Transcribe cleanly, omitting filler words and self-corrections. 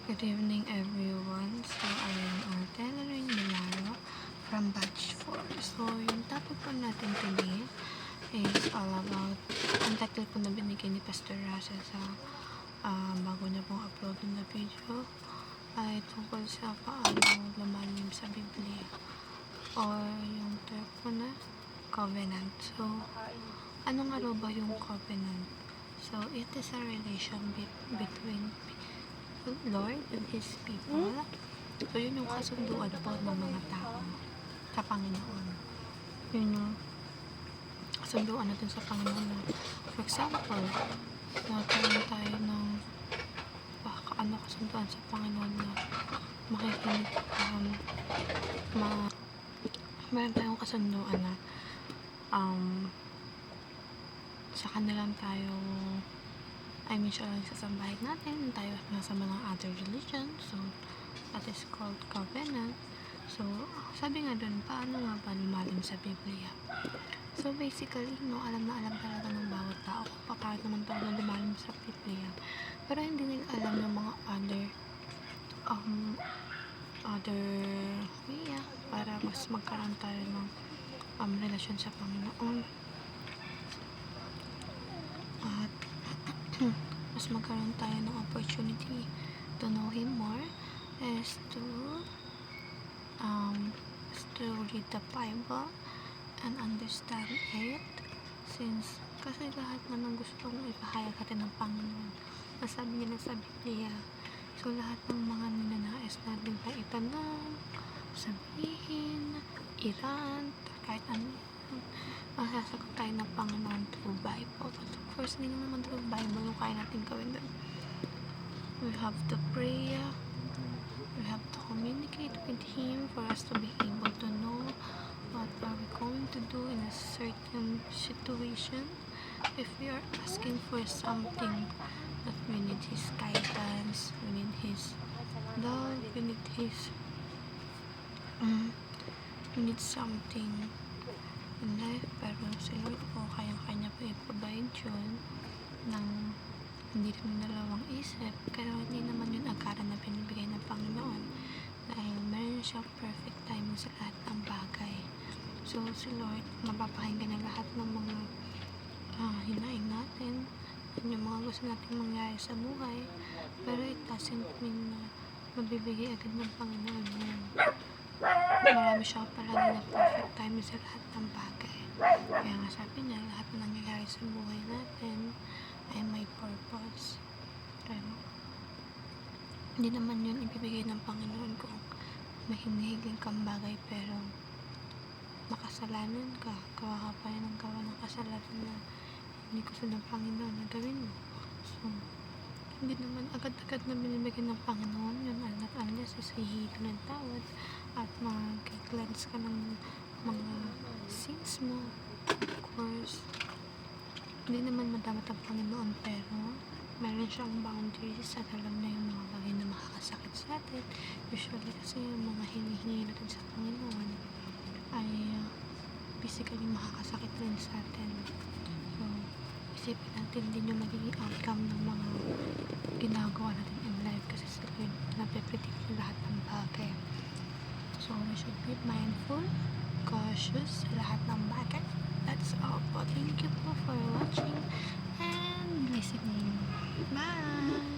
Good evening everyone. So, I'm Artillery Milano from Batch 4. So, yung topic po natin today is all about, ang title po na binigay ni Pastor Russell sa bago niya pong upload na video ay tungkol sa paano lumalim sa Biblia or yung term po na covenant. So, ano nga raw ba yung covenant? So, it is a relation between Lord and His people. So, yun yung kasunduan po ng mga tao sa Panginoon. Yun yung kasunduan natin sa Panginoon. For example, nagkaroon tayo ng kasunduan sa Panginoon na makikinig meron tayong kasunduan na sa kanilang tayo siya lang sasambahin natin, tayo sa mga other religion. So, that is called covenant. So, sabi nga dun, paano nga ba lumalim sa Biblia? So, basically, alam na alam talaga ng bawat tao kung paano naman tayo lumalim sa Biblia. Pero hindi nila alam yung mga other way para mas magkaroon tayo ng relasyon sa Panginoon. At mas magkaroon tayo ng opportunity to know Him more is to read the Bible and understand it, since kasi lahat naman gusto kong ipahayag natin ng Panginoon. Nasabi niya na sa Biblia. So, lahat ng mga ninanais natin na itanong, sabihin, irant, kahit ano, masasagot tayo ng Panginoon through Bible. But of course, hindi naman through Bible yung kaya natin gawin doon. We have to pray, we have to communicate with Him for us to be able to know what are we going to do in a certain situation. If we are asking for something that we need His guidance, we need His love, we need His we need something in life, pero si Lord po kayang-kanya po i-provide yun ng hindi rin dalawang isip, pero hindi naman yun agara na binibigay ng Panginoon dahil meron siyang perfect timing sa lahat ng bagay. So, si Lord mapapakinggan na lahat ng mga hinaing natin, yung mga gusto natin mangyari sa buhay, pero it doesn't mean na mabibigay agad ng Panginoon yun. Marami siyang palagi na perfect timing sa lahat ng bagay. Kaya nga sabi niya, lahat na nangyayari sa buhay natin ay may purpose. Pero hindi naman yun ibibigay ng Panginoon kung may hinihiling kang bagay pero makasalanan ka, gawa ka pa rin ng gawa ng kasalanan na hindi gusto ng Panginoon na gawin mo. So, hindi naman agad-agad na binibigay ng Panginoon yun, unless isihihi ka ng tawad at mag-cleanse ka ng mga sins mo. Of course, hindi naman madamat ang Panginoon, pero meron siyang boundaries at alam na yung mga bagay na makakasakit sa atin. Usually kasi yung mga hinihingi natin sa Panginoon ay physically makakasakit rin sa atin. So, isipin natin din yung magiging outcome ng mga ginagawa natin in life kasi sa Lord nape-predict yung lahat ng bagay. So, we should be mindful, cautious sa lahat ng bagay. That's all po. Thank you po for watching and listening. Bye!